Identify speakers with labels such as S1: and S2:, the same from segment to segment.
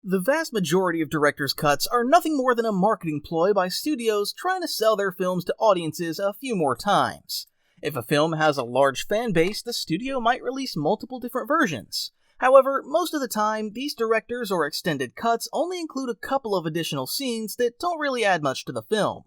S1: The vast majority of director's cuts are nothing more than a marketing ploy by studios trying to sell their films to audiences a few more times. If a film has a large fan base, the studio might release multiple different versions. However, most of the time, these director's or extended cuts only include a couple of additional scenes that don't really add much to the film.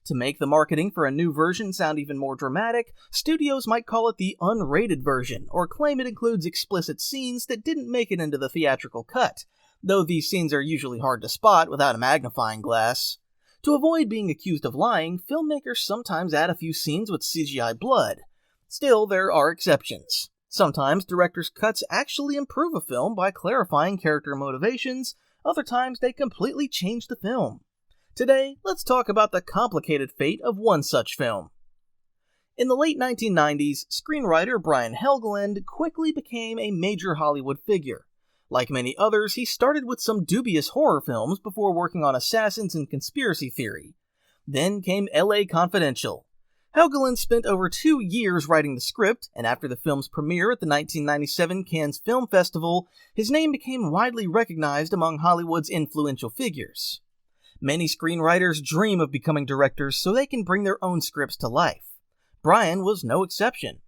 S1: To make the marketing for a new version sound even more dramatic, studios might call it the unrated version, or claim it includes explicit scenes that didn't make it into the theatrical cut, though these scenes are usually hard to spot without a magnifying glass. To avoid being accused of lying, filmmakers sometimes add a few scenes with CGI blood. Still, there are exceptions. Sometimes directors' cuts actually improve a film by clarifying character motivations, other times they completely change the film. Today, let's talk about the complicated fate of one such film. In the late 1990s, screenwriter Brian Helgeland quickly became a major Hollywood figure. Like many others, he started with some dubious horror films before working on Assassins and Conspiracy Theory. Then came LA Confidential. Helgeland spent over 2 years writing the script, and after the film's premiere at the 1997 Cannes Film Festival, his name became widely recognized among Hollywood's influential figures. Many screenwriters dream of becoming directors so they can bring their own scripts to life. Brian was no exception.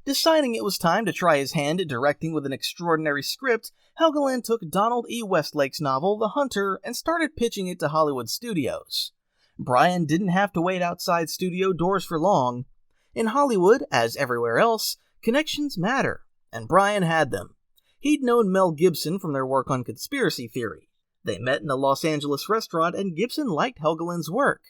S1: Deciding it was time to try his hand at directing with an extraordinary script, Helgeland took Donald E. Westlake's novel The Hunter and started pitching it to Hollywood studios. Brian didn't have to wait outside studio doors for long. In Hollywood, as everywhere else, connections matter, and Brian had them. He'd known Mel Gibson from their work on Conspiracy Theory. They met in a Los Angeles restaurant, and Gibson liked Helgeland's work.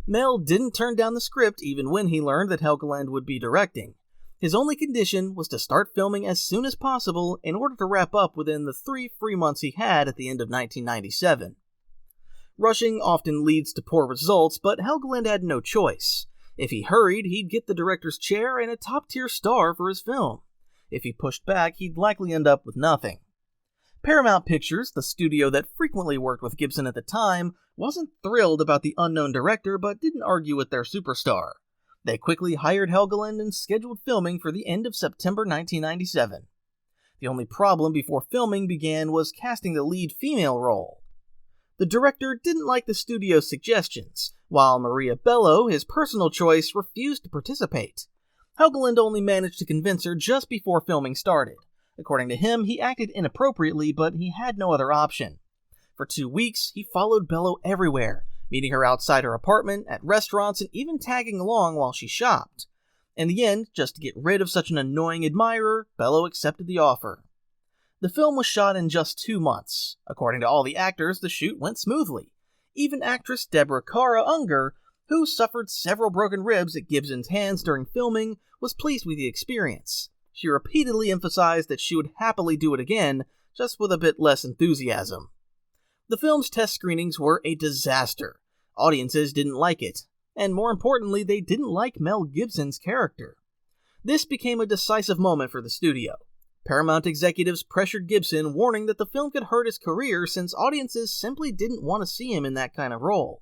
S1: Mel didn't turn down the script even when he learned that Helgeland would be directing. His only condition was to start filming as soon as possible in order to wrap up within the 3 free months he had at the end of 1997. Rushing often leads to poor results, but Helgeland had no choice. If he hurried, he'd get the director's chair and a top-tier star for his film. If he pushed back, he'd likely end up with nothing. Paramount Pictures, the studio that frequently worked with Gibson at the time, wasn't thrilled about the unknown director but didn't argue with their superstar. They quickly hired Helgeland and scheduled filming for the end of September 1997. The only problem before filming began was casting the lead female role. The director didn't like the studio's suggestions, while Maria Bello, his personal choice, refused to participate. Helgeland only managed to convince her just before filming started. According to him, he acted inappropriately, but he had no other option. For 2 weeks, he followed Bello everywhere, meeting her outside her apartment, at restaurants, and even tagging along while she shopped. In the end, just to get rid of such an annoying admirer, Bello accepted the offer. The film was shot in just 2 months. According to all the actors, the shoot went smoothly. Even actress Deborah Kara Unger, who suffered several broken ribs at Gibson's hands during filming, was pleased with the experience. She repeatedly emphasized that she would happily do it again, just with a bit less enthusiasm. The film's test screenings were a disaster. Audiences didn't like it, and more importantly, they didn't like Mel Gibson's character. This became a decisive moment for the studio. Paramount executives pressured Gibson, warning that the film could hurt his career since audiences simply didn't want to see him in that kind of role.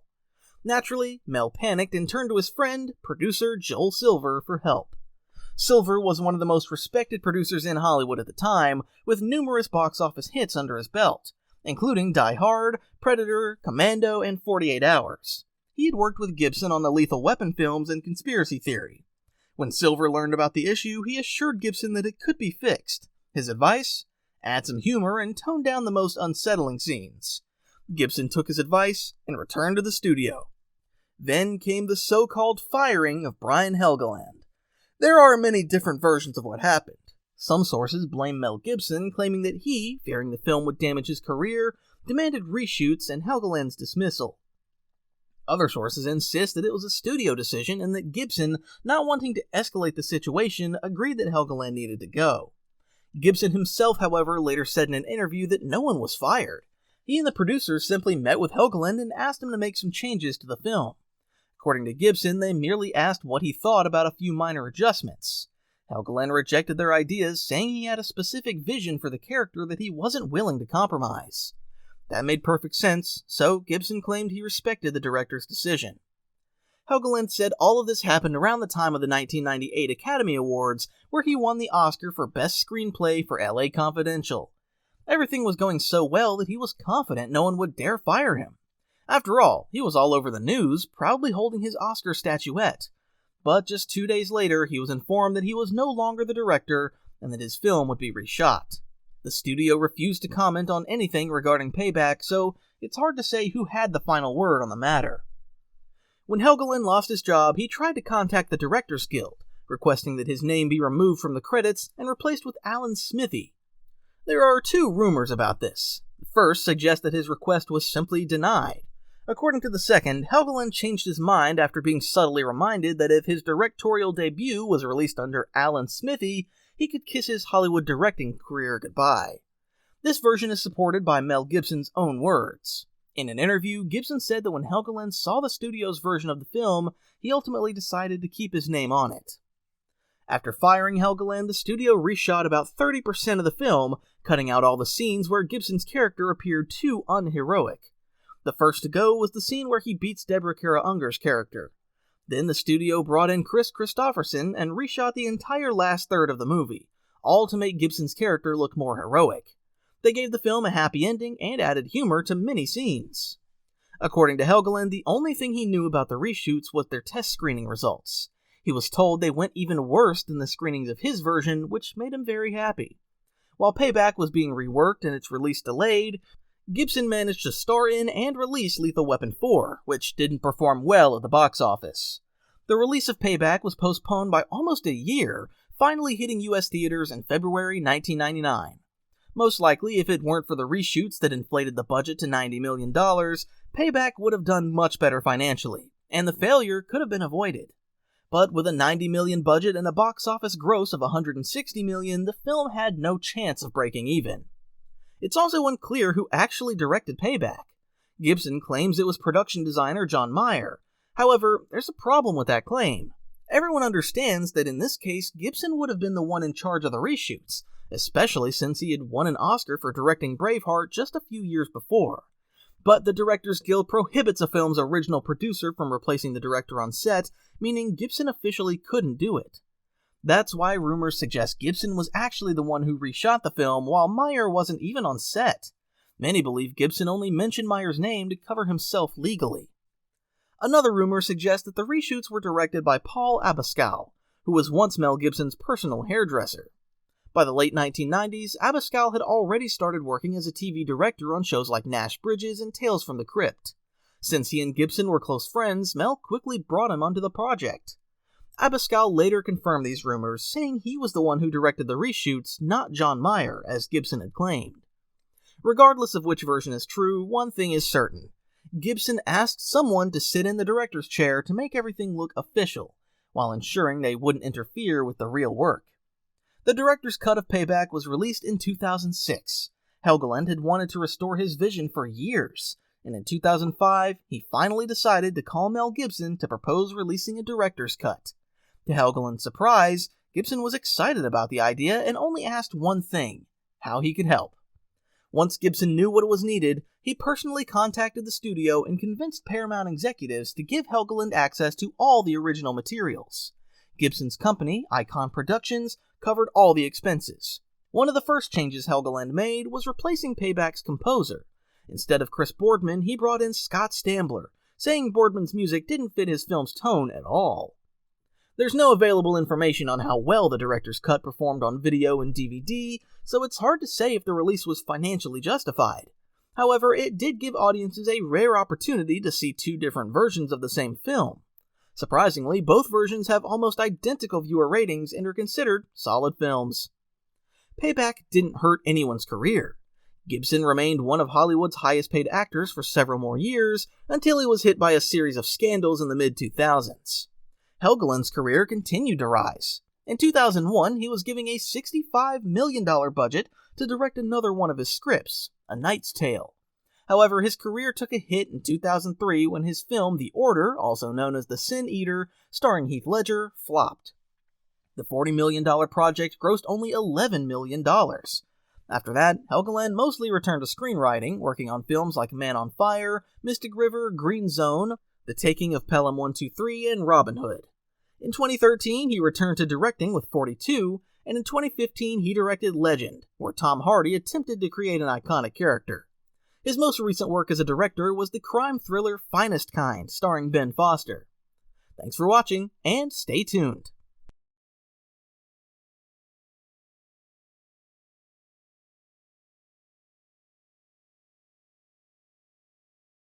S1: Naturally, Mel panicked and turned to his friend, producer Joel Silver, for help. Silver was one of the most respected producers in Hollywood at the time, with numerous box office hits under his belt, including Die Hard, Predator, Commando, and 48 Hours. He had worked with Gibson on the Lethal Weapon films and Conspiracy Theory. When Silver learned about the issue, he assured Gibson that it could be fixed. His advice? Add some humor and tone down the most unsettling scenes. Gibson took his advice and returned to the studio. Then came the so-called firing of Brian Helgeland. There are many different versions of what happened. Some sources blame Mel Gibson, claiming that he, fearing the film would damage his career, demanded reshoots and Helgeland's dismissal. Other sources insist that it was a studio decision and that Gibson, not wanting to escalate the situation, agreed that Helgeland needed to go. Gibson himself, however, later said in an interview that no one was fired. He and the producers simply met with Helgeland and asked him to make some changes to the film. According to Gibson, they merely asked what he thought about a few minor adjustments. Helgeland rejected their ideas, saying he had a specific vision for the character that he wasn't willing to compromise. That made perfect sense, so Gibson claimed he respected the director's decision. Helgeland said all of this happened around the time of the 1998 Academy Awards, where he won the Oscar for Best Screenplay for LA Confidential. Everything was going so well that he was confident no one would dare fire him. After all, he was all over the news, proudly holding his Oscar statuette. But just 2 days later, he was informed that he was no longer the director and that his film would be reshot. The studio refused to comment on anything regarding Payback, so it's hard to say who had the final word on the matter. When Helgeland lost his job, he tried to contact the Directors Guild, requesting that his name be removed from the credits and replaced with Alan Smithy. There are 2 rumors about this. The first suggests that his request was simply denied. According to the second, Helgeland changed his mind after being subtly reminded that if his directorial debut was released under Alan Smithy, he could kiss his Hollywood directing career goodbye. This version is supported by Mel Gibson's own words. In an interview, Gibson said that when Helgeland saw the studio's version of the film, he ultimately decided to keep his name on it. After firing Helgeland, the studio reshot about 30% of the film, cutting out all the scenes where Gibson's character appeared too unheroic. The first to go was the scene where he beats Deborah Kara Unger's character. Then the studio brought in Chris Christopherson and reshot the entire last third of the movie, all to make Gibson's character look more heroic. They gave the film a happy ending and added humor to many scenes. According to Helgeland, the only thing he knew about the reshoots was their test screening results. He was told they went even worse than the screenings of his version, which made him very happy. While Payback was being reworked and its release delayed, Gibson managed to star in and release Lethal Weapon 4, which didn't perform well at the box office. The release of Payback was postponed by almost a year, finally hitting US theaters in February 1999. Most likely, if it weren't for the reshoots that inflated the budget to $90 million, Payback would have done much better financially, and the failure could have been avoided. But with a $90 million budget and a box office gross of $160 million, the film had no chance of breaking even. It's also unclear who actually directed Payback. Gibson claims it was production designer John Meyer. However, there's a problem with that claim. Everyone understands that in this case, Gibson would have been the one in charge of the reshoots, especially since he had won an Oscar for directing Braveheart just a few years before. But the Directors Guild prohibits a film's original producer from replacing the director on set, meaning Gibson officially couldn't do it. That's why rumors suggest Gibson was actually the one who reshot the film, while Meyer wasn't even on set. Many believe Gibson only mentioned Meyer's name to cover himself legally. Another rumor suggests that the reshoots were directed by Paul Abascal, who was once Mel Gibson's personal hairdresser. By the late 1990s, Abascal had already started working as a TV director on shows like Nash Bridges and Tales from the Crypt. Since he and Gibson were close friends, Mel quickly brought him onto the project. Abascal later confirmed these rumors, saying he was the one who directed the reshoots, not John Meyer, as Gibson had claimed. Regardless of which version is true, one thing is certain. Gibson asked someone to sit in the director's chair to make everything look official, while ensuring they wouldn't interfere with the real work. The director's cut of Payback was released in 2006. Helgeland had wanted to restore his vision for years, and in 2005, he finally decided to call Mel Gibson to propose releasing a director's cut. To Helgeland's surprise, Gibson was excited about the idea and only asked one thing: how he could help. Once Gibson knew what was needed, he personally contacted the studio and convinced Paramount executives to give Helgeland access to all the original materials. Gibson's company, Icon Productions, covered all the expenses. One of the first changes Helgeland made was replacing Payback's composer. Instead of Chris Boardman, he brought in Scott Stambler, saying Boardman's music didn't fit his film's tone at all. There's no available information on how well the director's cut performed on video and DVD, so it's hard to say if the release was financially justified. However, it did give audiences a rare opportunity to see 2 different versions of the same film. Surprisingly, both versions have almost identical viewer ratings and are considered solid films. Payback didn't hurt anyone's career. Gibson remained one of Hollywood's highest-paid actors for several more years, until he was hit by a series of scandals in the mid-2000s. Helgeland's career continued to rise. In 2001, he was given a $65 million budget to direct another one of his scripts, A Knight's Tale. However, his career took a hit in 2003 when his film The Order, also known as The Sin Eater, starring Heath Ledger, flopped. The $40 million project grossed only $11 million. After that, Helgeland mostly returned to screenwriting, working on films like Man on Fire, Mystic River, Green Zone, The Taking of Pelham 123, and Robin Hood. In 2013, he returned to directing with 42, and in 2015 he directed Legend, where Tom Hardy attempted to create an iconic character. His most recent work as a director was the crime thriller Finest Kind, starring Ben Foster. Thanks for watching, and stay tuned.